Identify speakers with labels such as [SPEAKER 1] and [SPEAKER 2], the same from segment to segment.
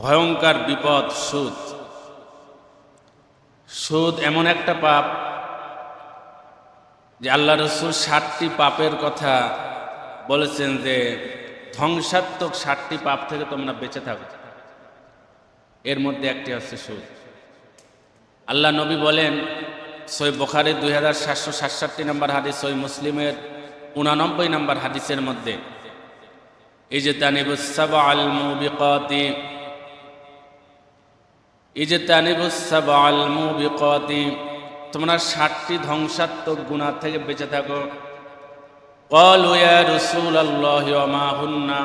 [SPEAKER 1] ভয়ঙ্কর বিপদ সুদ। সুদ এমন একটা পাপ যে আল্লাহ রসুল 60টি পাপের কথা বলেছেন যে ধ্বংসাত্মক 60টি পাপ থেকে তোমরা বেঁচে থাকো, এর মধ্যে একটি হচ্ছে সুদ। আল্লাহ নবী বলেন সহিহ বুখারীর 2767 নম্বর হাদিস, সহিহ মুসলিমের 89 নম্বর হাদিসের মধ্যে, ইজতানিবুস সাবআল মুবিকাতি, ইজতানিবুস সাবআল মুবিকাতি, তোমরা 60টি ধ্বংসাত্মক গুনাহ থেকে বেঁচে থাকো। ক্বালু ইয়া রাসূলুল্লাহি ওয়া মা হুন্না,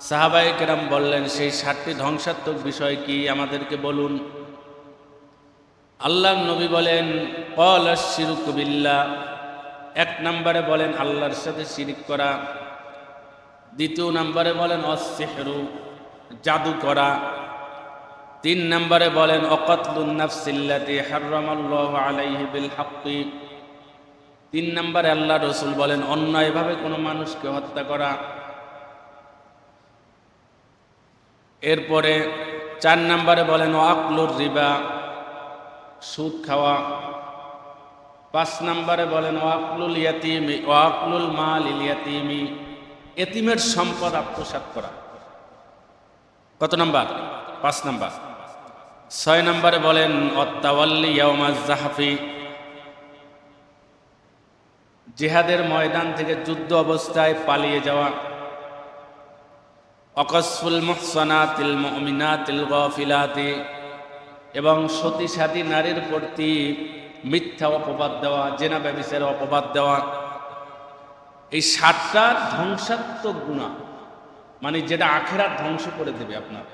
[SPEAKER 1] সাহাবায়ে কেরাম বললেন সেই 60টি ধ্বংসাত্মক বিষয় কি, আমাদেরকে বলুন। আল্লাহর নবী বলেন ক্বালাশ শিরকু বিল্লাহ, এক নম্বরে বলেন আল্লাহর সাথে শিরিক করা, দ্বিতীয় নম্বরে বলেন অস-সিহরু, জাদু করা, 3 নম্বরে বলেন অকতলুন নাফসিল্লাতি হারামাল্লাহু আলাইহি বিল হাক্কি, 3 নম্বরে আল্লাহ রসুল বলেন অন্যায়ভাবে কোনো মানুষকে হত্যা করা। এরপরে 4 নম্বরে বলেন ওয়াকলুর রিবা, সুদ খাওয়া। 5 নম্বরে বলেন ওয়াকলুল ইয়াতিমি, ওয়াকলুল মালিল ইয়াতিমি, এতিমের সম্পদ আত্মসাৎ করা। কত নাম্বার? 5 নাম্বার। 6 নম্বরে বলেন অত্তাওয়াল্লি ইয়াউমাজ জাহফি, জিহাদের ময়দান থেকে যুদ্ধ অবস্থায় পালিয়ে যাওয়া। অকসফুল মুহসানাতিল মুমিনাতিল গাফিলাতি, এবং সতীসাধী নারীর প্রতি মিথ্যা অপবাদ দেওয়া, জেনা ব্যভিচারের অপবাদ দেওয়া। এই 7টা ধ্বংসাত্মক গুনাহ, মানে যেটা আখিরাত ধ্বংস করে দেবে আপনার,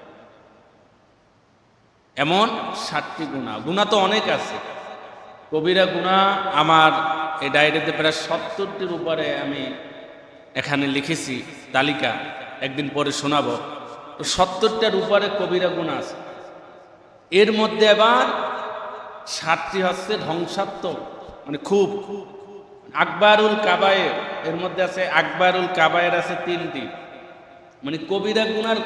[SPEAKER 1] এমন 7টি গুনাহ। গুনাহ তো অনেক আছে, কবিরা গুনাহ আমার এই ডায়েরিতে প্রায় 70টির উপরে আমি এখানে লিখেছি তালিকা, একদিন পরে শোনাবো। তো 70টার উপরে কবিরা গুনাহ আছে, এর মধ্যে আবার 7টি হচ্ছে ধ্বংসাত্মক, মানে খুব আকবারুল কাবায়ের, এর মধ্যে আছে আকবারুল কাবায়ের আছে 3টি, মানে কবিরা গুনার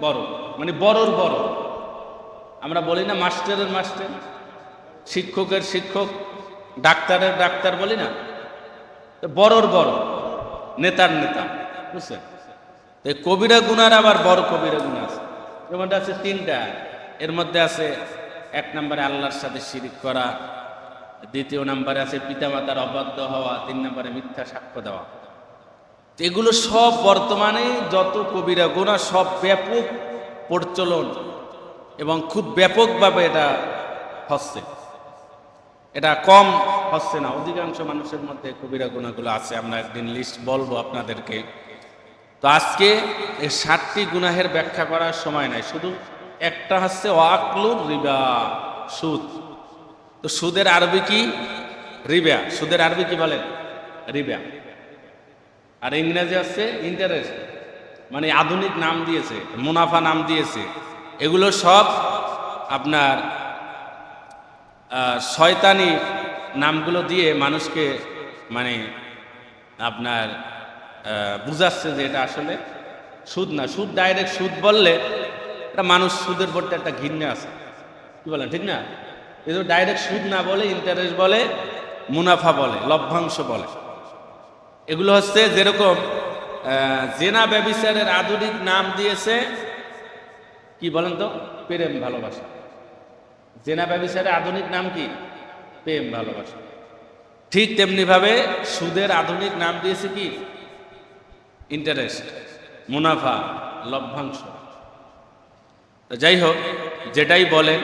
[SPEAKER 1] বড়, মানে বড়র বড়। আমরা বলি না মাস্টারের মাস্টার, শিক্ষকের শিক্ষক, ডাক্তারের ডাক্তার বলি না, তো বড়র বড়, নেতার নেতা, বুঝছেন? তো কবিরা গুনার আবার বড় কবিরা গুনাহ আছে, যেমনটা আছে 3টা। এর মধ্যে আছে 1 নম্বরে আল্লাহর সাথে শিরিক করা, 2 নম্বরে আছে পিতামাতার অবাধ্য হওয়া, 3 নম্বরে মিথ্যা সাক্ষ্য দেওয়া। এগুলো সব বর্তমানে যত কবিরা গুনাহ সব ব্যাপক প্রচলন এবং খুব ব্যাপকভাবে এটা হচ্ছে, এটা কম হচ্ছে না, অধিকাংশ মানুষের মধ্যে কবিরা গুনাহগুলো আছে। আমরা একদিন লিস্ট বলবো আপনাদেরকে। তো আজকে এই 7টি গুনাহের ব্যাখ্যা করার সময় নাই, শুধু একটা হচ্ছে ওয়াকলুর রিবা, সুদ। তো সুদের আরবি কি? রিবা। সুদের আরবি কি বলেন? রিবা। আর ইংরেজি হচ্ছে ইন্টারেস্ট, মানে আধুনিক নাম দিয়েছে, মুনাফা নাম দিয়েছে। এগুলো সব আপনার শয়তানি নামগুলো দিয়ে মানুষকে মানে আপনার বুঝাচ্ছে যে এটা আসলে সুদ না। সুদ ডাইরেক্ট সুদ বললে এটা মানুষ সুদের প্রতি একটা ঘৃণা আছে, কি বলেন, ঠিক না? কিন্তু ডাইরেক্ট সুদ না বলে ইন্টারেস্ট বলে, মুনাফা বলে, লভ্যাংশ বলে। এগুলো হচ্ছে যেরকম জেনা ব্যভিচারের আধুনিক নাম দিয়েছে কি বলেন তো? প্রেম ভালোবাসা। জেনা ব্যভিচারের আধুনিক নাম কি? প্রেম ভালোবাসা। ঠিক তেমনিভাবে সুদের আধুনিক নাম দিয়েছে কি? ইন্টারেস্ট, মুনাফা, লভ্যাংশ। তো যাই হোক, যেটাই বলেন,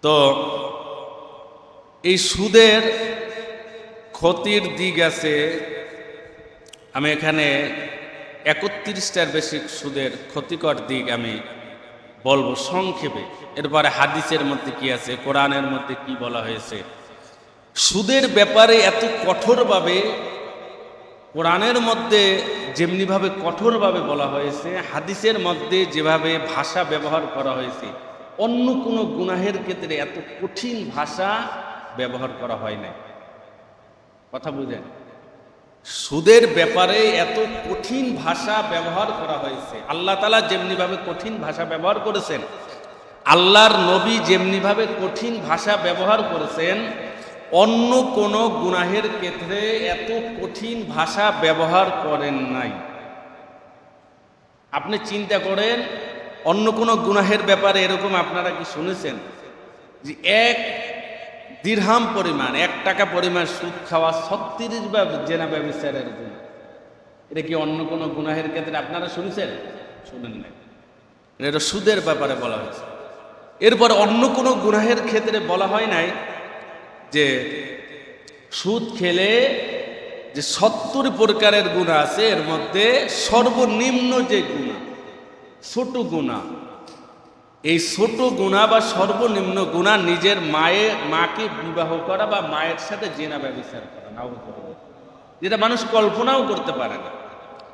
[SPEAKER 1] তো এই সুদের ক্ষতির দিক আছে। আমি এখানে 31টার বেশি সুদের ক্ষতিকর দিক আমি বলবো সংক্ষেপে। এরপরে হাদিসের মধ্যে কি আছে, কোরআনের মধ্যে কি বলা হয়েছে। সুদের ব্যাপারে এত কঠোরভাবে কোরআনের মধ্যে যেমনিভাবে কঠোরভাবে বলা হয়েছে, হাদিসের মধ্যে যেভাবে ভাষা ব্যবহার করা হয়েছে, অন্য কোনো গুনাহের ক্ষেত্রে এত কঠিন ভাষা ব্যবহার করা হয় না। কথা বুঝেন? সুদের ব্যাপারে এত কঠিন ভাষা ব্যবহার করা হয়েছে। আল্লাহ তাআলা যেমনিভাবে কঠিন ভাষা ব্যবহার করেছেন, আল্লাহর নবী যেমনিভাবে কঠিন ভাষা ব্যবহার করেছেন, অন্য কোনো গুনাহের ক্ষেত্রে এত কঠিন ভাষা ব্যবহার করেন নাই। আপনি চিন্তা করেন, অন্য কোনো গুনাহের ব্যাপারে এরকম আপনারা কি শুনেছেন যে 1 দিরহাম পরিমাণ, 1 টাকা পরিমাণ সুদ খাওয়া 36 বার জেনা ব্যভিচারের গুনাহ? এটা কি অন্য কোনো গুনাহের ক্ষেত্রে আপনারা শুনেছেন? শুনেন নাই। এটা সুদের ব্যাপারে বলা হয়েছে। এরপর অন্য কোনো গুনাহের ক্ষেত্রে বলা হয় নাই যে সুদ খেলে যে 70 প্রকারের গুনাহ আছে, এর মধ্যে সর্বনিম্ন যে গুনাহ, ছোট গুনাহ, এই ছোট গুনাহ বা সর্বনিম্ন গুনাহ নিজের মাকে বিবাহ করা বা মায়ের সাথে জিনা ব্যভিচার করা, নাউযুবিল্লাহ, যেটা মানুষ কল্পনাও করতে পারে না।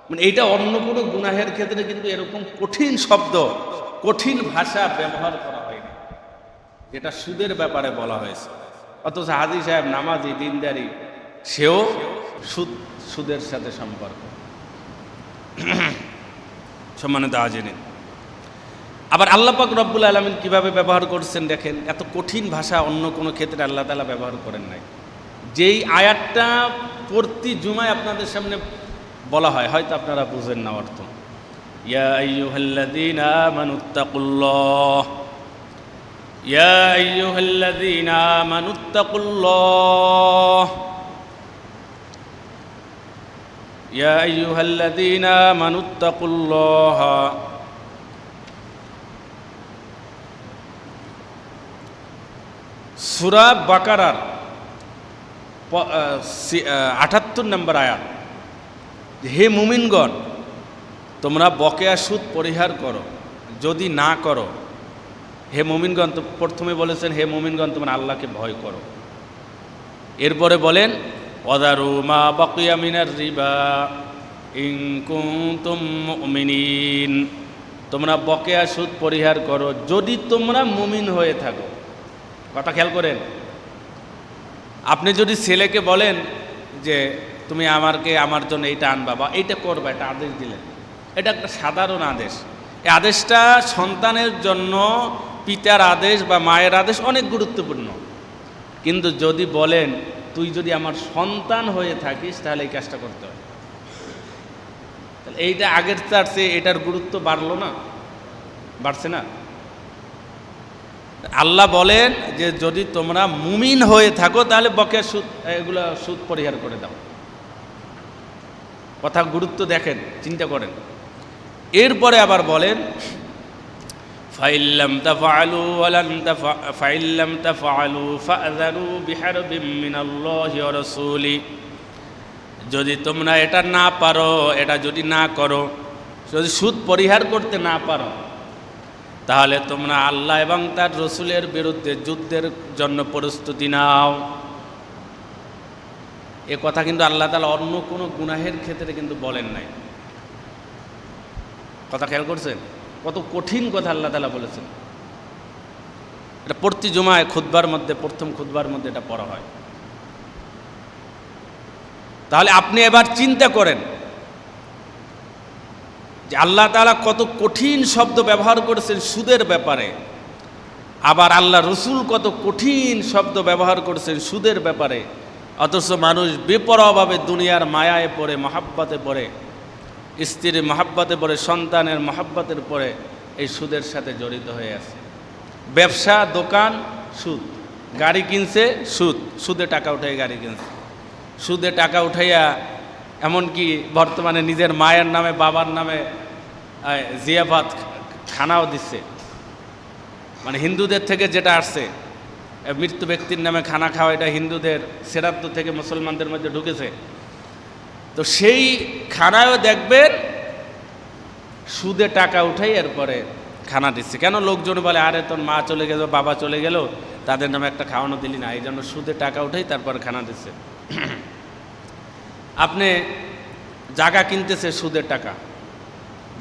[SPEAKER 1] মানে এইটা অন্য কোনো গুনাহের ক্ষেত্রে কিন্তু এরকম কঠিন শব্দ, কঠিন ভাষা ব্যবহার করা হয়নি, যেটা সুদের ব্যাপারে বলা হয়েছে। অথচ হাজী সাহেব নামাজি, দিনদারি, সেও সুদের সাথে সম্পর্ক। সম্মানিত হাজিরিন, আবার আল্লাহ পাক রব্বুল আলামিন কিভাবে ব্যবহার করছেন দেখেন। এত কঠিন ভাষা অন্য কোনো ক্ষেত্রে আল্লাহ তাআলা ব্যবহার করেন নাই। যেই আয়াতটা প্রতি জুমায় আপনাদের সামনে বলা হয়, হয়তো আপনারা বুঝেন না অর্থ। ইয়া আইয়ুহাল্লাযীনা আমানুত্তাকুল্লাহ, ইয়া আইয়ুহাল্লাযীনা আমানুত্তাকুল্লাহ, ইয়া আইয়ুহাল্লাযীনা আমানুত্তাকুল্লাহ। সূরা বাকারার ৭৮ নম্বর আয়াত। হে মুমিনগণ, তোমরা বকেয়া সুদ পরিহার করো, যদি না করো, হে মুমিনগণ, তো প্রথমে বলেছেন হে মুমিনগণ তোমরা আল্লাহকে ভয় করো। এরপরে বলেন ওয়াদারু মা বাকিয়া মিনার রিবা ইন কুনতুম মুমিনিন, তোমরা বকেয়া সুদ পরিহার করো যদি তোমরা মুমিন হয়ে থাকো। কথা খেয়াল করেন, আপনি যদি ছেলেকে বলেন যে তুমি আমার জন্য এইটা আনবা বা এইটা করবা, এটা আদেশ দিলেন, এটা একটা সাধারণ আদেশ। এই আদেশটা সন্তানের জন্য পিতার আদেশ বা মায়ের আদেশ অনেক গুরুত্বপূর্ণ। কিন্তু যদি বলেন তুই যদি আমার সন্তান হয়ে থাকিস তাহলে এই কাজটা করতে হবে, তাহলে এইটা আগের তার চেয়ে এটার গুরুত্ব বাড়লো না? বাড়ছে না? আল্লাহ বলেন যে যদি তোমরা মুমিন হয়ে থাকো তাহলে বকেয়া সুদ, এগুলো সুদ পরিহার করে দাও। কথা গুরুত্ব দেখেন, চিন্তা করেন। এরপরে আবার বলেন ফাইল্লাম তাফআলু ফাইল্লাম তাফআলু ফাযরু বিহারবিম মিনাল্লাহি ওয়া রাসূলি, যদি তোমরা এটা না পারো, এটা যদি না করো, যদি সুদ পরিহার করতে না পারো, তাহলে তোমরা আল্লাহ এবং তার রসুলের বিরুদ্ধে যুদ্ধের জন্য প্রস্তুতি নাও। এ কথা কিন্তু আল্লাহ তাআলা অন্য কোনো গুনাহের ক্ষেত্রে কিন্তু বলেন নাই। কথা খেয়াল করছেন? কত কঠিন কথা আল্লাহ তাআলা বলেছেন। এটা প্রতি জুমায় খুতবার মধ্যে, প্রথম খুতবার মধ্যে এটা পড়া হয়। তাহলে আপনি এবার চিন্তা করেন যে আল্লাহ তাআলা কত কঠিন শব্দ ব্যবহার করেছেন সুদের ব্যাপারে, আবার আল্লাহ রসুল কত কঠিন শব্দ ব্যবহার করেছেন সুদের ব্যাপারে। অথচ মানুষ বেপরোয়াভাবে দুনিয়ার মায়ায় পড়ে, মহাব্বতে পড়ে, স্ত্রীর মহাব্বতে পড়ে, সন্তানের মহাব্বতের পড়ে এই সুদের সাথে জড়িত হয়ে আছে। ব্যবসা, দোকান, সুদ। গাড়ি কিনছে, সুদ, সুদে টাকা উঠে গাড়ি কিনছে, সুদে টাকা উঠাইয়া এমনকি বর্তমানে নিজের মায়ের নামে, বাবার নামে জিয়াফাত খানাও দিচ্ছে। মানে হিন্দুদের থেকে যেটা আসছে, মৃত্যু ব্যক্তির নামে খানা খাওয়া, এটা হিন্দুদের শ্রাদ্ধ থেকে মুসলমানদের মধ্যে ঢুকেছে। তো সেই খানায়ও দেখবেন সুদে টাকা উঠাই এরপরে খানা দিচ্ছে। কেন? লোকজন বলে আরে তোর মা চলে গেল, বাবা চলে গেল, তাদের নামে একটা খাওয়ানো দিলি না, এই জন্য সুদে টাকা উঠাই তারপরে খানা দিচ্ছে। আপনি জায়গা কিনতেছে সুদের টাকা,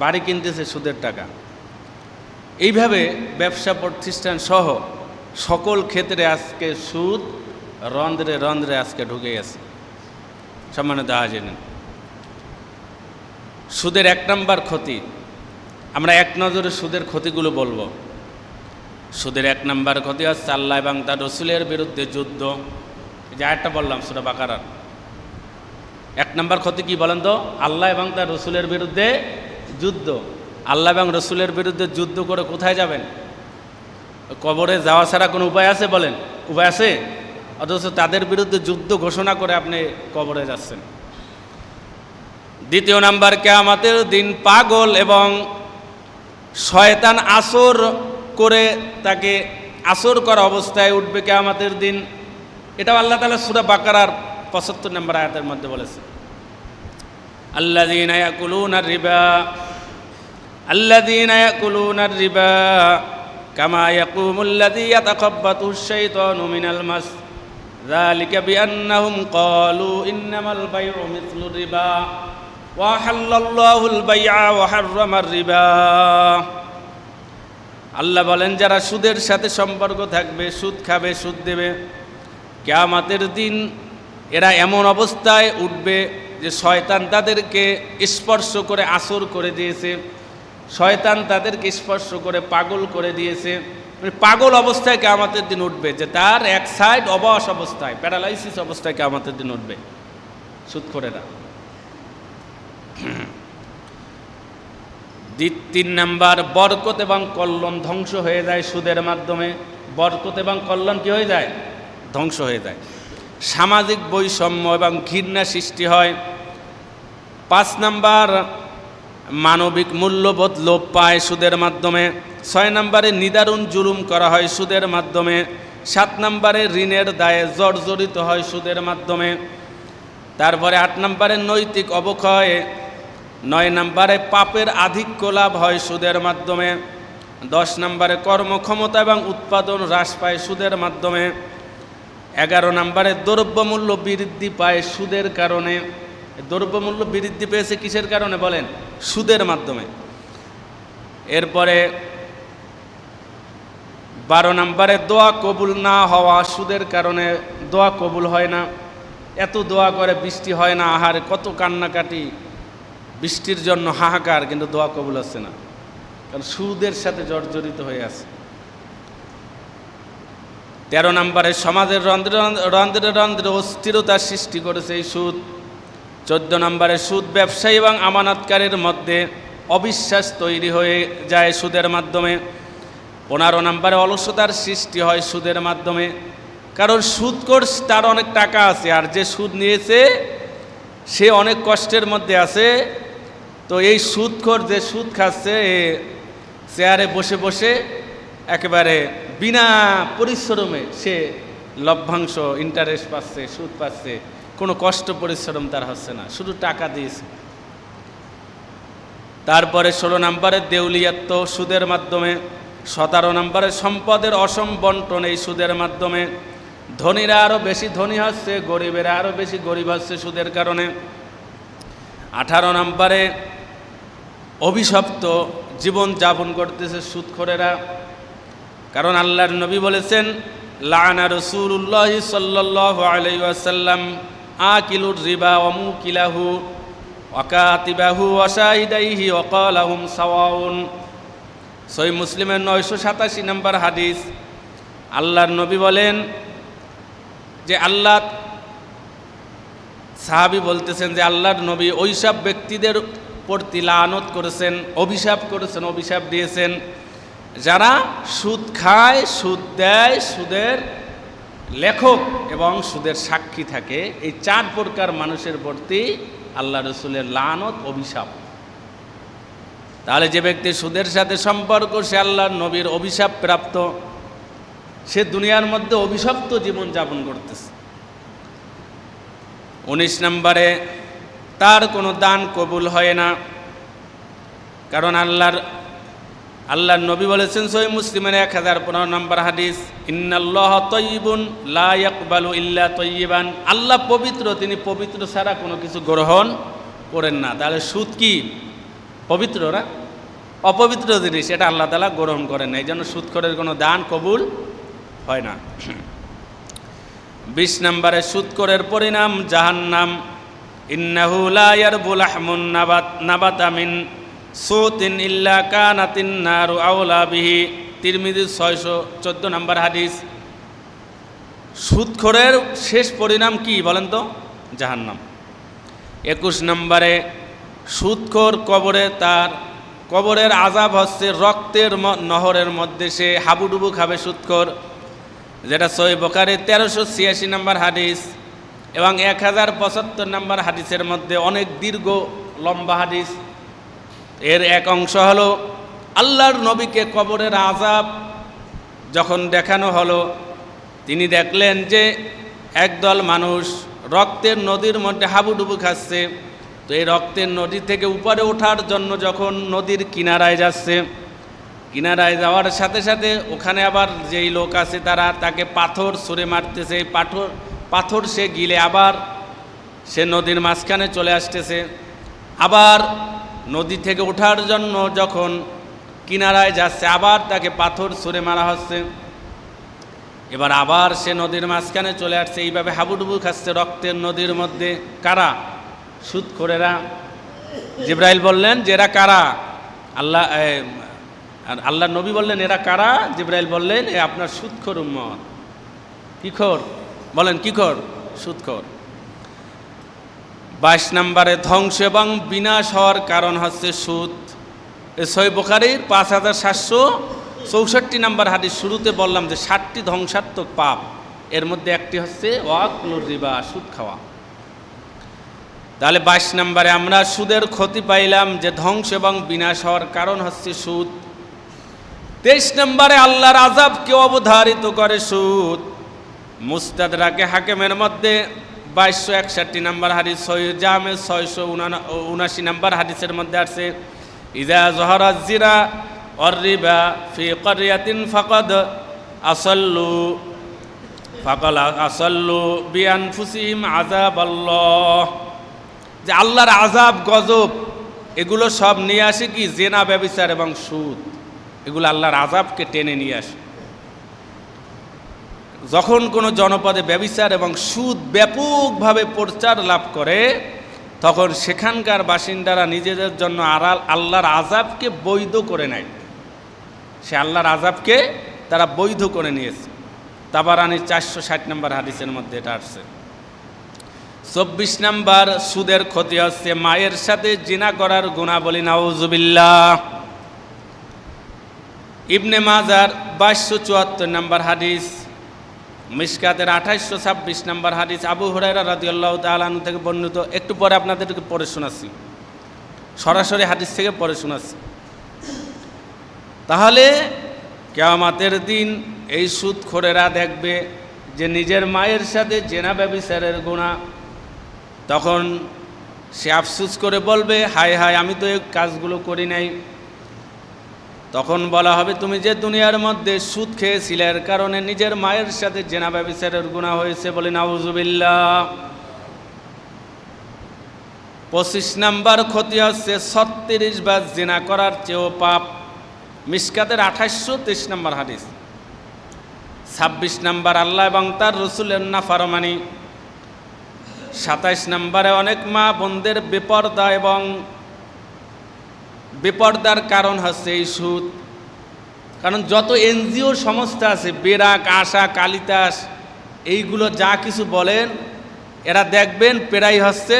[SPEAKER 1] বাড়ি কিনতেছে সুদের টাকা। এইভাবে ব্যবসা প্রতিষ্ঠান সহ সকল ক্ষেত্রে আজকে সুদ রন্ধ্রে রন্ধ্রে আজকে ঢুকে গেছে। সম্মানিত হাজিরিন, সুদের এক নম্বর ক্ষতি, আমরা এক নজরে সুদের ক্ষতিগুলো বলবো। সুদের এক নম্বর ক্ষতি হচ্ছে আল্লাহ এবং তার রসুলের বিরুদ্ধে যুদ্ধ। এই যে আয়াতটা বললাম সূরা বাকারার, এক নম্বর ক্ষতি কি বলেন তো? আল্লাহ এবং তার রসুলের বিরুদ্ধে যুদ্ধ। আল্লাহ এবং রসুলের বিরুদ্ধে যুদ্ধ করে কোথায় যাবেন? কবরে যাওয়া ছাড়া কোনো উপায় আছে? বলেন, উপায় আছে? অথচ তাদের বিরুদ্ধে যুদ্ধ ঘোষণা করে আপনি কবরে যাচ্ছেন। দ্বিতীয় নাম্বার, কিয়ামতের দিন পাগল এবং শয়তান আসর করে তাকে আসর করা অবস্থায় উঠবে কিয়ামতের দিন। এটাও আল্লাহ তাআলা সূরা বাকারার 75 নম্বর আয়াতের মধ্যে বলেছে, আল্লাযীনা ইয়াকুলুনার রিবা কামা ইয়াকুমুল্লাযী ইয়াতাখাব্বাতুশ শাইতানু মিনাল মাস যালিকা বিআন্নাহুম ক্বালু ইন্নামাল বাইউ মিছলুর রিবা ওয়া হাল্লাল্লাহুল বাই'a ওয়া হাররামার রিবা। আল্লাহ বলেন, যারা সুদের সাথে সম্পর্ক থাকবে, সুদ খাবে, সুদ দেবে, কিয়ামতের দিন এরা এমন অবস্থায় উঠবে যে শয়তান তাদেরকে স্পর্শ করে আসর করে দিয়েছে, শয়তান তাদেরকে স্পর্শ করে পাগল করে দিয়েছে। পাগল অবস্থায় কিয়ামতের দিন উঠবে, যে তার এক সাইড অবশ অবস্থায়, প্যারালাইসিস অবস্থায় কিয়ামতের দিন উঠবে সুদখোরেরা। তিন নাম্বার, বরকত এবং কল্যাণ ধ্বংস হয়ে যায় সুদের মাধ্যমে। বরকত এবং কল্যাণ কি হয়ে যায়? ধ্বংস হয়ে যায়। সামাজিক বৈষম্য এবং ঘৃণা সৃষ্টি হয়। 5 নাম্বার, মানবিক মূল্যবোধ লোপ পায় সুদের মাধ্যমে। 6 নম্বরে নিদারুণ জুলুম করা হয় সুদের মাধ্যমে। 7 নম্বরে ঋণের দায়ে জর্জরিত হয় সুদের মাধ্যমে। তারপরে 8 নম্বরে নৈতিক অবক্ষয়। 9 নম্বরে পাপের আধিক্য লাভ হয় সুদের মাধ্যমে। 10 নম্বরে কর্মক্ষমতা এবং উৎপাদন হ্রাস পায় সুদের মাধ্যমে। 11 নম্বরে দ্রব্যমূল্য বৃদ্ধি পায় সুদের কারণে। দ্রব্যমূল্য বৃদ্ধি পেয়েছে কিসের কারণে বলেন? সুদের মাধ্যমে। এরপরে 12 নম্বরে দোয়া কবুল না হওয়া সুদের কারণে। দোয়া কবুল হয় না, এত দোয়া করে বৃষ্টি হয় না, আহারে কত কান্নাকাটি, বৃষ্টির জন্য হাহাকার, কিন্তু দোয়া কবুল হচ্ছে না, কারণ সুদের সাথে জর্জরিত হয়ে আছে। 13 নম্বরে সমাজের রন্ধ্রে রন্ধ্রে অস্থিরতার সৃষ্টি করেছে এই সুদ। 14 নম্বরে সুদ ব্যবসায়ী এবং আমানতকারীর মধ্যে অবিশ্বাস তৈরি হয়ে যায় সুদের মাধ্যমে। 15 নম্বরে অলসতার সৃষ্টি হয় সুদের মাধ্যমে, কারণ সুদখোর তার অনেক টাকা আছে, আর যে সুদ নিয়েছে সে অনেক কষ্টের মধ্যে আছে। তো এই সুদখোর যে সুদ খাচ্ছে, চেয়ারে বসে বসে একেবারে বিনা পরিশ্রমে সে লভ্যাংশ, ইন্টারেস্ট পাচ্ছে, সুদ পাচ্ছে, কোনো কষ্ট পরিশ্রম তার হচ্ছে না, শুধু টাকা দিয়েছে। তারপরে 16 নম্বরে দেউলিয়াত্ব সুদের মাধ্যমে। 17 নম্বরে সম্পদের অসম বন্টন এই সুদের মাধ্যমে। ধনীরা আরও বেশি ধনী হচ্ছে, গরিবেরা আরও বেশি গরিব হচ্ছে সুদের কারণে। 18 নম্বরে অভিশপ্ত জীবন যাপন করতেছে সুদখোরেরা, কারণ আল্লাহর নবী বলেছেন, লাআনা রাসূলুল্লাহ সাল্লাল্লাহু আলাইহি ওয়াসাল্লাম আকিলুর রিবা ওয়া মুকিলাহু ওয়া কাতিবাহু ওয়া শাহিদাইহি ওয়া ক্বালাহুম সাওয়াউন। সহিহ মুসলিমের 987 নম্বর হাদিস। আল্লাহর নবী বলেন যে সাহাবী বলতেছেন যে আল্লাহর নবী ওইসব ব্যক্তিদের প্রতি লানত করেছেন, অভিশাপ করেছেন, অভিশাপ দিয়েছেন যারা সুদ খায়, সুদ দেয়, সুদের লেখক এবং সুদের সাক্ষী থাকে। এই 4 প্রকার মানুষের প্রতি আল্লাহ রসুলের লানত, অভিশাপ। তাহলে যে ব্যক্তি সুদের সাথে সম্পর্ক, সে আল্লাহর নবীর অভিশাপ প্রাপ্ত, সে দুনিয়ার মধ্যে অভিশপ্ত জীবন যাপন করতেছে। 19 নম্বরে তার কোনো দান কবুল হয় না, কারণ আল্লাহর নবী বলেছেন সহিহ মুসলিমের 1015 নম্বর হাদিস, ইন্নাল্লাহা তাইয়্যিবুন লা ইয়াকবালু ইল্লা তাইয়্যিবান। আল্লাহ পবিত্র, তিনি পবিত্র ছাড়া কোনো কিছু গ্রহণ করেন না। তাহলে সুদ কি পবিত্র না? অপবিত্র জিনিস, এটা আল্লাহ তাআলা গ্রহণ করেন না, এই জন্য সুদখোরের কোনো দান কবুল হয় না। 20 নম্বরে সুদখোরের পরিণাম জাহান্নাম। ইন্নাহু লা ইয়ারবুল লাহমুন নাবাতা মিন সুতিন ইল্লা কানাতিন নারু আওলা বিহি। তিরমিজি 614 নম্বর হাদিস। সুদখোরের শেষ পরিণাম কি বলেন তো? জাহান্নাম। 21 নম্বরে সুদখোর তার কবরের আযাব হচ্ছে রক্তের নহরের মধ্যে সে হাবুডুবু খাবে সুদখোর, যেটা সহিহ বুখারী 1386 নম্বর হাদিস এবং 1075 নম্বর হাদিসের মধ্যে অনেক দীর্ঘ লম্বা হাদিস। এর এক অংশ হলো আল্লাহর নবীকে কবরের আযাব যখন দেখানো হলো, তিনি দেখলেন যে একদল মানুষ রক্তের নদীর মধ্যে হাবুডুবু খাচ্ছে। তো এই রক্তের নদী থেকে উপরে ওঠার জন্য যখন নদীর কিনারায় যাচ্ছে, কিনারায় যাওয়ার সাথে সাথে ওখানে আবার যেই লোক আছে তারা তাকে পাথর ছুঁড়ে মারতেছে। এই পাথর সে গিলে আবার সে নদীর মাঝখানে চলে আসতেছে। আবার নদী থেকে ওঠার জন্য যখন কিনারায় যাচ্ছে আবার তাকে পাথর ছুঁড়ে মারা হচ্ছে। এবার আবার সে নদীর মাঝখানে চলে আসছে। এইভাবে হাবুডুবু খাচ্ছে রক্তের নদীর মধ্যে। কারা? সুদখোরেরা। জিবরাইল বললেন যে এরা কারা? আল্লাহ নবী বললেন এরা কারা? জিবরাইল বললেন এ আপনার সুদখোর উম্মত। কি খোর? বলেন কি খোর? সুদখোর। 22 নম্বরে ধ্বংস এবং বিনাশ হওয়ার কারণ হচ্ছে সুদ। সহিহ বুখারীর 5764 নম্বর হাদিস। শুরুতে বললাম যে 7টি ধ্বংসাত্মক পাপ, এর মধ্যে একটি হচ্ছে ওয়াকলুর রিবা, সুদ খাওয়া। তাহলে 22 নম্বরে আমরা সুদের ক্ষতি পাইলাম যে ধ্বংস এবং বিনাশ হওয়ার কারণ হচ্ছে সুদ। 23 নম্বরে আল্লাহর আযাবকে অবধারিত করে সুদ। মুস্তাদরাকে হাকিমের মধ্যে 2261 নম্বর হাদিস, সহিহ জামে 679 নম্বর হাদিসের মধ্যে আছে ইযা যাহারা যিনা ওয়ার রিবা ফি ক্বরিয়াতিন ফাকাদ আসাল্লু বিআনফুসিহিম আযাবাল্লাহ। যে আল্লাহর আযাব গজব এগুলো সব নিয়ে আসে কি? জেনা, ব্যভিচার এবং সুদ, এগুলো আল্লাহর আযাবকে টেনে নিয়ে আসে। যখন কোনো জনপদে ব্যভিচার এবং সুদ ব্যাপকভাবে প্রচার লাভ করে তখন সেখানকার বাসিন্দারা নিজেদের জন্য আল্লাহর আযাবকে বৈধ করে নেয়। সে আল্লাহর আযাবকে তারা বৈধ করে নিয়েছে। তাবারানী 460 নম্বর হাদিসের মধ্যে এটা আসছে। 24 নম্বর সুদের ক্ষতি হচ্ছে মায়ের সাথে জিনা করার গুনাহ। বলি নাউজুবিল্লাহ। ইবনে মাজার 2274 নম্বর হাদিস, মিশকাতের 2826 নম্বর হাদিস, আবু হুরায়রা রাদিয়াল্লাহু তাআলা আনহু থেকে বর্ণিত। একটু পরে আপনাদেরকে পড়ে শোনাচ্ছি, সরাসরি হাদিস থেকে পড়ে শোনাচ্ছি। তাহলে কিয়ামতের দিন এই সুদখোরেরা দেখবে যে নিজের মায়ের সাথে জেনা ব্যভিচারের গুনাহ, তখন সে আফসোস করে বলবে হায় হায় আমি তো এই কাজগুলো করি নাই। তখন বলা হবে তুমি যে দুনিয়ার মধ্যে সুদ খেয়েছিলে এর কারণে নিজের মায়ের সাথে জেনা ব্যভিচারের গুনাহ হয়েছে। বলে নাউজুবিল্লাহ। 25 নম্বর ক্ষতি হচ্ছে 36 বার জিনা করার চেয়েও পাপ। মিশকাতের 2823 নম্বর হাদিস। 26 নম্বর আল্লাহ এবং তার রাসূলের নাফরমানি। 27 নম্বরে অনেক মা বোনদের বেপরদা এবং বেপরদার কারণ হচ্ছে এই সুদ। কারণ যত এনজিও সংস্থা আছে, বেরাক, আশা, কালিতাস, এইগুলো যা কিছু বলেন এরা দেখবেন প্রায় হচ্ছে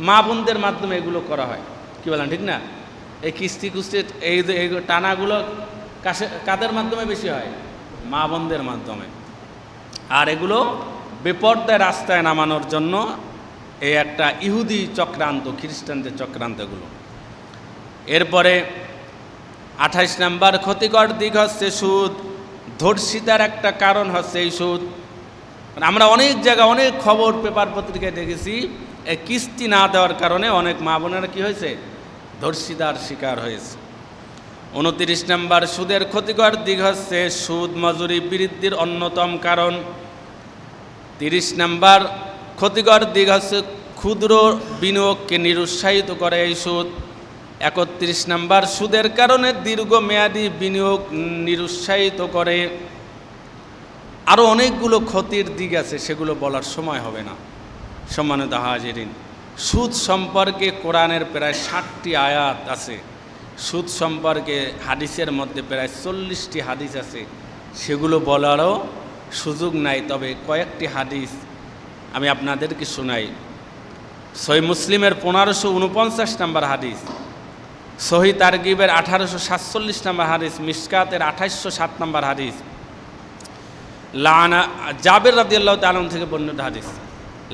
[SPEAKER 1] মা বোনদের মাধ্যমে এগুলো করা হয়। কি বলেন ঠিক না? এই কিস্তি কুস্তি এই টানাগুলো কাদের মাধ্যমে বেশি হয়? মা বোনদের মাধ্যমে। আর এগুলো বেপরদায় রাস্তায় নামানোর জন্য এই একটা ইহুদি চক্রান্ত, খ্রিস্টানদের চক্রান্ত এগুলো। এরপরে 28 নম্বর ক্ষতিকর দিক হচ্ছে সুদ। ধর্ষিতার একটা কারণ হচ্ছে এই সুদ। আমরা অনেক জায়গায় অনেক খবর পেপার পত্রিকায় দেখেছি এই কিস্তি না দেওয়ার কারণে অনেক মা বোনেরা কী হয়েছে? ধর্ষিতার শিকার হয়েছে। 29 নম্বর সুদের ক্ষতিকর দিক হচ্ছে সুদ মজুরি বৃদ্ধির অন্যতম কারণ। 30 নম্বর ক্ষতিকর দিক হচ্ছে ক্ষুদ্র বিনিয়োগকে নিরুৎসাহিত করে এই সুদ। 31 নম্বর সুদের কারণে দীর্ঘমেয়াদী বিনিয়োগ নিরুৎসাহিত করে। আরও অনেকগুলো ক্ষতির দিক আছে, সেগুলো বলার সময় হবে না। সম্মানিত হাজিরিন, সুদ সম্পর্কে কোরআনের প্রায় 60টি আয়াত আছে, সুদ সম্পর্কে হাদিসের মধ্যে প্রায় 40টি হাদিস আছে, সেগুলো বলারও সুযোগ নাই। তবে কয়েকটি হাদিস আমি আপনাদেরকে শোনাই। সহিহ মুসলিমের 1549 নম্বর হাদিস, সহিহ তারগিবের 1847 নম্বর হাদিস, মিশকাতের 2807 নম্বর হাদিস, লানা জাবের রাদিয়াল্লাহু তাআলা থেকে বর্ণিত হাদিস,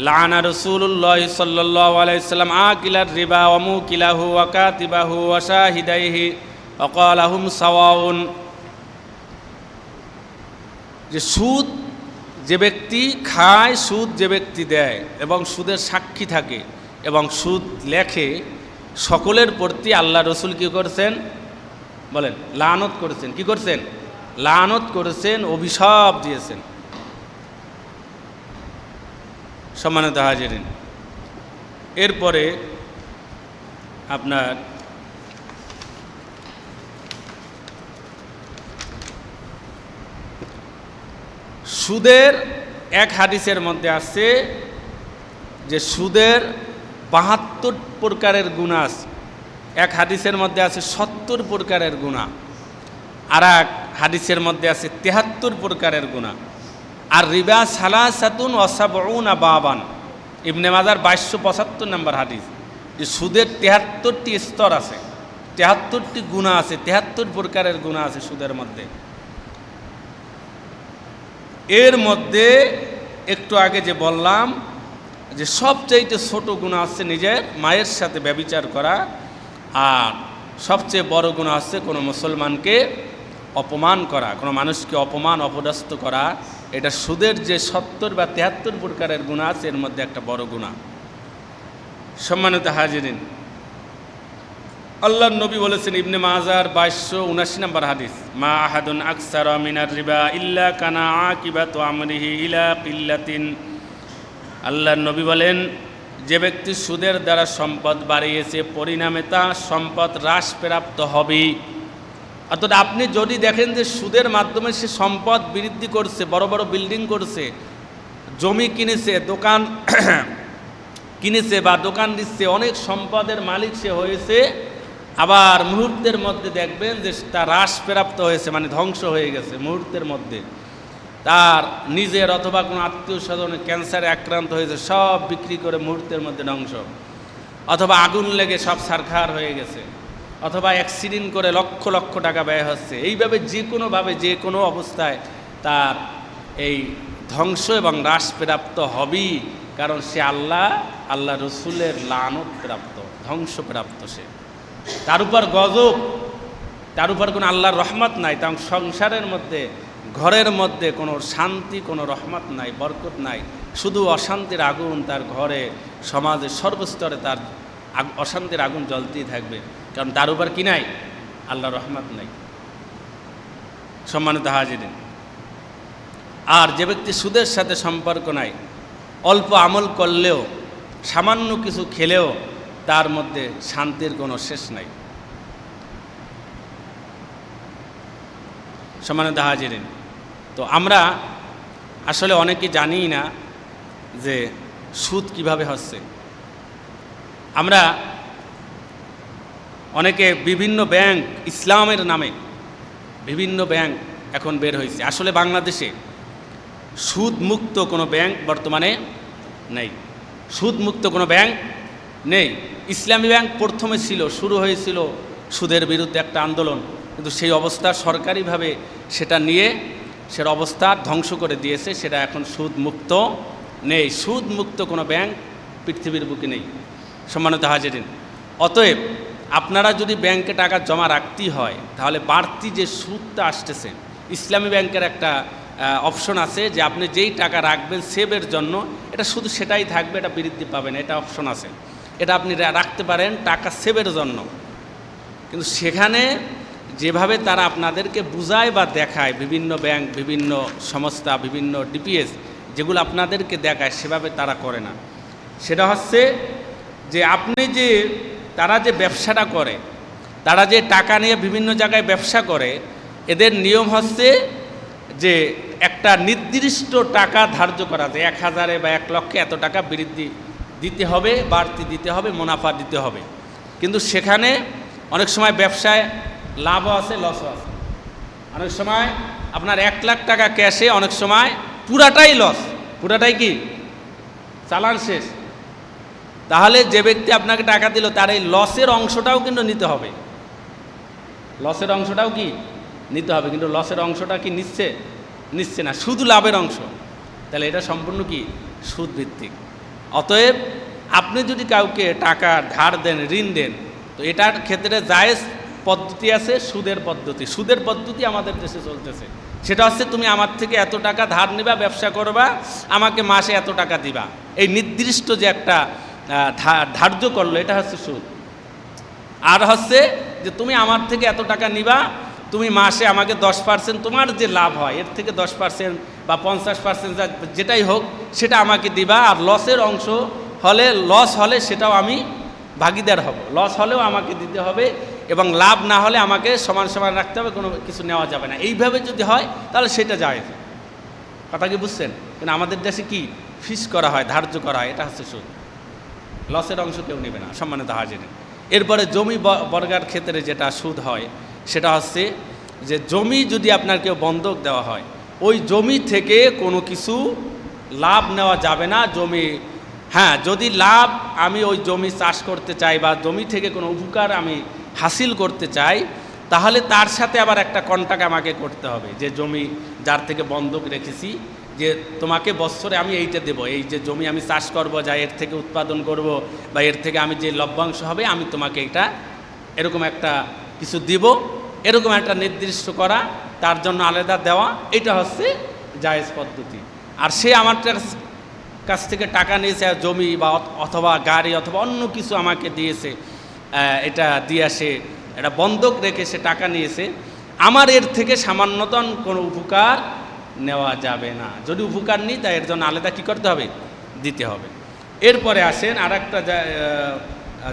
[SPEAKER 1] লানা রাসূলুল্লাহ সাল্লাল্লাহু আলাইহি সাল্লাম আকিলার রিবা ওয়া মুকিলাহু ওয়া কাতিবাহু ওয়া শাহিদাইহি ওয়া ক্বালা হুম সাওয়াউন। যে সুদ যে ব্যক্তি খায়, সুদ যে ব্যক্তি দেয় এবং সুদের সাক্ষী থাকে এবং সুদ লেখে, সকলের প্রতি আল্লাহ রসুল কী করছেন বলেন? লানত করেছেন। কি করছেন? লানত করেছেন, অভিশাপ দিয়েছেন। সম্মানিত হাজিরিন, এরপরে আপনার সুদের এক হাদিসের মধ্যে আছে যে সুদের 72 প্রকারের গুনাহ আছে। এক হাদিসের মধ্যে আছে 70 প্রকারের গুনাহ, আর এক হাদিসের মধ্যে আছে 73 প্রকারের গুনাহ। আর রিবা সালাসাতুন ওয়া সাবউনা বাবান, ইবনে মাজার 2275 নম্বর হাদিস, যে সুদের 73টি স্তর আছে, 73টি গুনাহ আছে, 73 প্রকারের গুনাহ আছে সুদের মধ্যে। এর মধ্যে একটু আগে যে বললাম যে সবচেয়ে ছোট গুনাহ হচ্ছে নিজের মায়ের সাথে ব্যভিচার করা, আর সবচেয়ে বড় গুনাহ হচ্ছে কোনো মুসলমানকে অপমান করা, কোনো মানুষকে অপমান অপদস্থ করা। এটা সুদের যে 70 বা 73 প্রকারের গুনাহ আছে, এর মধ্যে একটা বড় গুনাহ। সম্মানিত হাজিরিন, আল্লাহর নবী বলেছেন, ইবনে মাজার 2279 নম্বর হাদিস, মা আহাদুন আকসারা মিনার রিবা ইল্লা কানা আকিবাতু আমরিহি ইলা কিল্লাতিন। আল্লাহর নবী বলেন, যে ব্যক্তি সুদের দ্বারা সম্পদ বাড়িয়েছে, পরিণামে তা সম্পদ হ্রাসপ্রাপ্ত হবে। অর্থাৎ আপনি যদি দেখেন যে সুদের মাধ্যমে সে সম্পদ বৃদ্ধি করছে, বড় বড় বিল্ডিং করছে, জমি কিনেছে, দোকান কিনেছে বা দোকান দিচ্ছে, অনেক সম্পদের মালিক সে হয়েছে, আবার মুহূর্তের মধ্যে দেখবেন যে তা হ্রাসপ্রাপ্ত হয়েছে, মানে ধ্বংস হয়ে গেছে মুহূর্তের মধ্যে। তার নিজের অথবা কোনো আত্মীয় স্বজনের ক্যান্সারে আক্রান্ত হয়েছে, সব বিক্রি করে মুহূর্তের মধ্যে ধ্বংস, অথবা আগুন লেগে সব ছারখার হয়ে গেছে, অথবা অ্যাক্সিডেন্ট করে লক্ষ লক্ষ টাকা ব্যয় হচ্ছে। এইভাবে যে কোনোভাবে যে কোনো অবস্থায় তার এই ধ্বংস এবং হ্রাসপ্রাপ্ত হবেই, কারণ সে আল্লাহ রসুলের লানত প্রাপ্ত, ধ্বংসপ্রাপ্ত সে। তার উপর গজব, তার উপর কোনো আল্লাহর রহমত নাই। তার সংসারের মধ্যে, ঘরের মধ্যে কোনো শান্তি, কোনো রহমত নাই, বরকত নাই, শুধু অশান্তির আগুন তার ঘরে, সমাজে, সর্বস্তরে তার অশান্তির আগুন জ্বলতেই থাকবে, কারণ তার উপর কি নাই? আল্লাহর রহমত নাই। সম্মানিত হাজিরিন, আর যে ব্যক্তি সুদের সাথে সম্পর্ক নাই, অল্প আমল করলেও, সামান্য কিছু খেলেও তার মধ্যে শান্তির কোনো শেষ নাই। সম্মানিত হাজিরিন, তো আমরা আসলে অনেকে জানিই না যে সুদ কিভাবে হচ্ছে। আমরা অনেকে বিভিন্ন ব্যাংক, ইসলামের নামে বিভিন্ন ব্যাংক এখন বের হয়েছে। আসলে বাংলাদেশে সুদ মুক্ত কোনো ব্যাংক বর্তমানে নেই, সুদ মুক্ত কোনো ব্যাংক নেই। ইসলামী ব্যাংক প্রথমে ছিল, শুরু হয়েছিল সুদের বিরুদ্ধে একটা আন্দোলন, কিন্তু সেই অবস্থা সরকারিভাবে সেটা নিয়ে সে অবস্থা ধ্বংস করে দিয়েছে, সেটা এখন সুদ মুক্ত নেই। সুদ মুক্ত কোনো ব্যাংক পৃথিবীর বুকে নেই। সম্মানিত হাজিরিন, অতএব আপনারা যদি ব্যাংকে টাকা জমা রাখতেই হয়, তাহলে বাড়তি যে সুদটা আসতেছে, ইসলামী ব্যাংকের একটা অপশন আছে যে আপনি যেই টাকা রাখবেন সেভের জন্য, এটা শুধু সেটাই থাকবে, এটা বৃদ্ধি পাবেন, এটা অপশন আছে, এটা আপনি রাখতে পারেন টাকা সেভের জন্য। কিন্তু সেখানে যেভাবে তারা আপনাদেরকে বুঝায় বা দেখায়, বিভিন্ন ব্যাংক, বিভিন্ন সংস্থা, বিভিন্ন ডিপিএস যেগুলো আপনাদেরকে দেখায়, সেভাবে তারা করে না। সেটা হচ্ছে যে আপনি যে, তারা যে ব্যবসাটা করে, তারা যে টাকা নিয়ে বিভিন্ন জায়গায় ব্যবসা করে, এদের নিয়ম হচ্ছে যে একটা নির্দিষ্ট টাকা ধার্য করা যায়, 1000-এ বা 1 লক্ষে এত টাকা বৃদ্ধি দিতে হবে, বাড়তি দিতে হবে, মুনাফা দিতে হবে। কিন্তু সেখানে অনেক সময় ব্যবসায় লাভও আছে, লসও আছে। অনেক সময় আপনার 1 লাখ টাকা ক্যাশে, অনেক সময় পুরাটাই লস, পুরাটাই কি চালান শেষ। তাহলে যে ব্যক্তি আপনাকে টাকা দিল তার এই লসের অংশটাও কিন্তু নিতে হবে, লসের অংশটাও কি নিতে হবে। কিন্তু লসের অংশটা কি নিচ্ছে না, শুধু লাভের অংশ। তাহলে এটা সম্পূর্ণ কি সুদ ভিত্তিক। অতএব আপনি যদি কাউকে টাকা ধার দেন, ঋণ দেন, তো এটার ক্ষেত্রে জায়েজ পদ্ধতি আছে, সুদের পদ্ধতি। সুদের পদ্ধতি আমাদের দেশে চলতেছে, সেটা হচ্ছে তুমি আমার থেকে এত টাকা ধার নিবা, ব্যবসা করবা, আমাকে মাসে এত টাকা দিবা, এই নির্দিষ্ট যে একটা ধার্য করলো, এটা হচ্ছে সুদ। আর হচ্ছে যে তুমি আমার থেকে এত টাকা নিবা, তুমি মাসে আমাকে 10% তোমার যে লাভ হয় এর থেকে 10% বা 50% যেটাই হোক সেটা আমাকে দিবা, আর লসের অংশ হলে, লস হলে সেটাও আমি ভাগিদার হব, লস হলেও আমাকে দিতে হবে, এবং লাভ না হলে আমাকে সমান সমান রাখতে হবে, কোনো কিছু নেওয়া যাবে না। এইভাবে যদি হয় তাহলে সেটা যায়। কথা কি বুঝছেন? কিন্তু আমাদের দেশে কি ফিস করা হয়, ধার্য করা হয়, এটা হচ্ছে সুদ। লসের অংশ কেউ নেবে না, সম্মানিত হাজিরিন। এরপরে জমি বর্গার ক্ষেত্রে যেটা সুদ হয় সেটা হচ্ছে যে জমি যদি আপনার কেউ বন্ধক দেওয়া হয়, ওই জমি থেকে কোনো কিছু লাভ নেওয়া যাবে না। জমি, হ্যাঁ, যদি লাভ আমি ওই জমি চাষ করতে চাই বা জমি থেকে কোনো উপকার আমি হাসিল করতে চাই, তাহলে তার সাথে আবার একটা কন্ট্রাক্ট আমাকে করতে হবে, যে জমি যার থেকে বন্ধক রেখেছি, যে তোমাকে বৎসরে আমি এইটা দেবো, এই যে জমি আমি চাষ করব, যা এর থেকে উৎপাদন করব বা এর থেকে আমি যে লভ্যাংশ হবে আমি তোমাকে এটা এরকম একটা কিছু দিব, এরকম একটা নির্দিষ্ট করা, তার জন্য আলাদা দেওয়া, এটা হচ্ছে জায়েজ পদ্ধতি। আর সে আমার কাছ থেকে টাকা নিয়েছে, জমি বা অথবা গাড়ি অথবা অন্য কিছু আমাকে দিয়েছে, এটা দিয়ে সে এটা বন্ধক রেখে সে টাকা নিয়েছে, আমার এর থেকে সামান্যতম কোনো উপকার নেওয়া যাবে না। যদি উপকার নিই তাই এর জন্য আলাদা কী করতে হবে, দিতে হবে। এরপরে আসেন আর একটা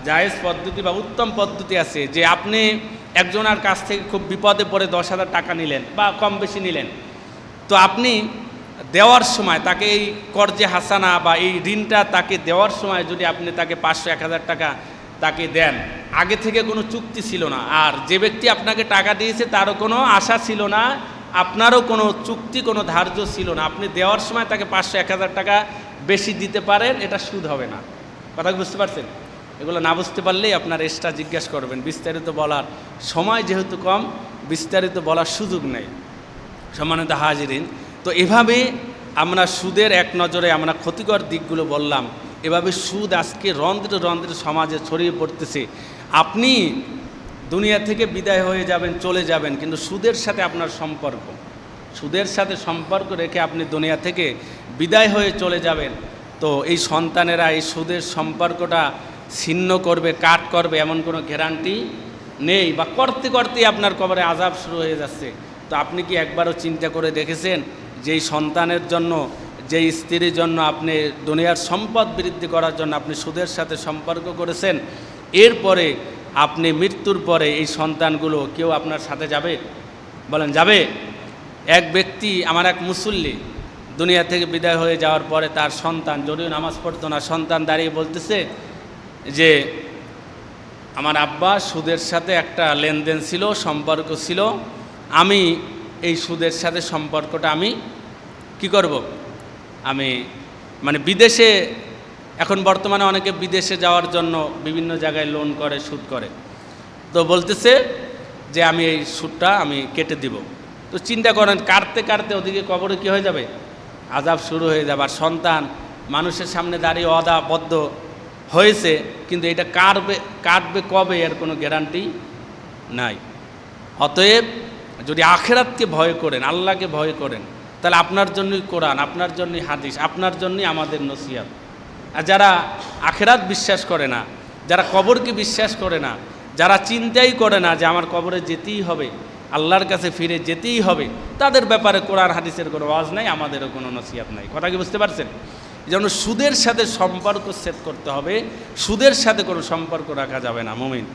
[SPEAKER 1] জায়েজ পদ্ধতি বা উত্তম পদ্ধতি আছে, যে আপনি একজনের কাছ থেকে খুব বিপদে পড়ে 10,000 টাকা নিলেন বা কম বেশি নিলেন, তো আপনি দেওয়ার সময় তাকে এই কর্জে হাসানা বা এই ঋণটা তাকে দেওয়ার সময় যদি আপনি তাকে 500-1000 টাকা তাকে দেন, আগে থেকে কোনো চুক্তি ছিল না, আর যে ব্যক্তি আপনাকে টাকা দিয়েছে তারও কোনো আশা ছিল না, আপনারও কোনো চুক্তি, কোনো ধার্য ছিল না, আপনি দেওয়ার সময় তাকে 500-1000 টাকা বেশি দিতে পারেন, এটা সুদ হবে না। কথা বুঝতে পারছেন? এগুলো না বুঝতে পারলেই আপনার এক্সট্রা জিজ্ঞাসা করবেন, বিস্তারিত বলার সময় যেহেতু কম, বিস্তারিত বলার সুযোগ নেই। সম্মানিত হাজিরিন, তো এভাবে আমরা সুদের এক নজরে আমরা ক্ষতিকর দিকগুলো বললাম। এভাবে সুদ আজকে রন্ধ্রে রন্ধ্রে সমাজে ছড়িয়ে পড়তেছে। আপনি দুনিয়া থেকে বিদায় হয়ে যাবেন, চলে যাবেন, কিন্তু সুদের সাথে আপনার সম্পর্ক, সুদের সাথে সম্পর্ক রেখে আপনি দুনিয়া থেকে বিদায় হয়ে চলে যাবেন, তো এই সন্তানেরা এই সুদের সম্পর্কটা ছিন্ন করবে, কাট করবে, এমন কোনো গ্যারান্টি নেই, বা করতে করতেই আপনার কবরে আযাব শুরু হয়ে যাচ্ছে। তো আপনি কি একবারও চিন্তা করে দেখেছেন যেই সন্তানের জন্য, যেই স্ত্রীর জন্য আপনি দুনিয়ার সম্পদ বৃদ্ধি করার জন্য আপনি সুদের সাথে সম্পর্ক করেছেন, এরপরে আপনি মৃত্যুর পরে এই সন্তানগুলো কেউ আপনার সাথে যাবে? বলেন যাবে? এক ব্যক্তি, আমার এক মুসল্লি, দুনিয়া থেকে বিদায় হয়ে যাওয়ার পরে তার সন্তান, যদিও নামাজ পড়তো না, সন্তান দাঁড়িয়ে বলতেছে যে আমার আব্বা সুদের সাথে একটা লেনদেন ছিল, সম্পর্ক ছিল, আমি এই সুদের সাথে সম্পর্কটা আমি কি করব, আমি মানে বিদেশে, এখন বর্তমানে অনেকে বিদেশে যাওয়ার জন্য বিভিন্ন জায়গায় লোন করে, সুদ করে, তো বলতেছে যে আমি এই সুদটা আমি কেটে দিব। তো চিন্তা করেন, কাটতে কাটতে ওদিকে কবরে কী হয়ে যাবে, আযাব শুরু হয়ে যাবে, আর সন্তান মানুষের সামনে দাঁড়িয়ে অদাবদ্ধ হয়েছে, কিন্তু এটা কাটবে কবে এর কোনো গ্যারান্টি নাই। অতএব যদি আখিরাতকে ভয় করেন, আল্লাহকে ভয় করেন, তাহলে আপনার জন্যই কোরআন, আপনার জন্যই হাদিস, আপনার জন্যই আমাদের নসিহত। আর যারা আখিরাত বিশ্বাস করে না, যারা কবরকে বিশ্বাস করে না, যারা চিন্তাই করে না যে আমার কবরে যেতেই হবে, আল্লাহর কাছে ফিরে যেতেই হবে, তাদের ব্যাপারে কোরআন হাদিসের কোনো ওয়াজ নাই, আমাদেরও কোনো নসিহত নাই। কথা কি বুঝতে পারছেন? যেন সুদের সাথে সম্পর্ক সেট করতে হবে, সুদের সাথে কোনো সম্পর্ক রাখা যাবে না মুমিন।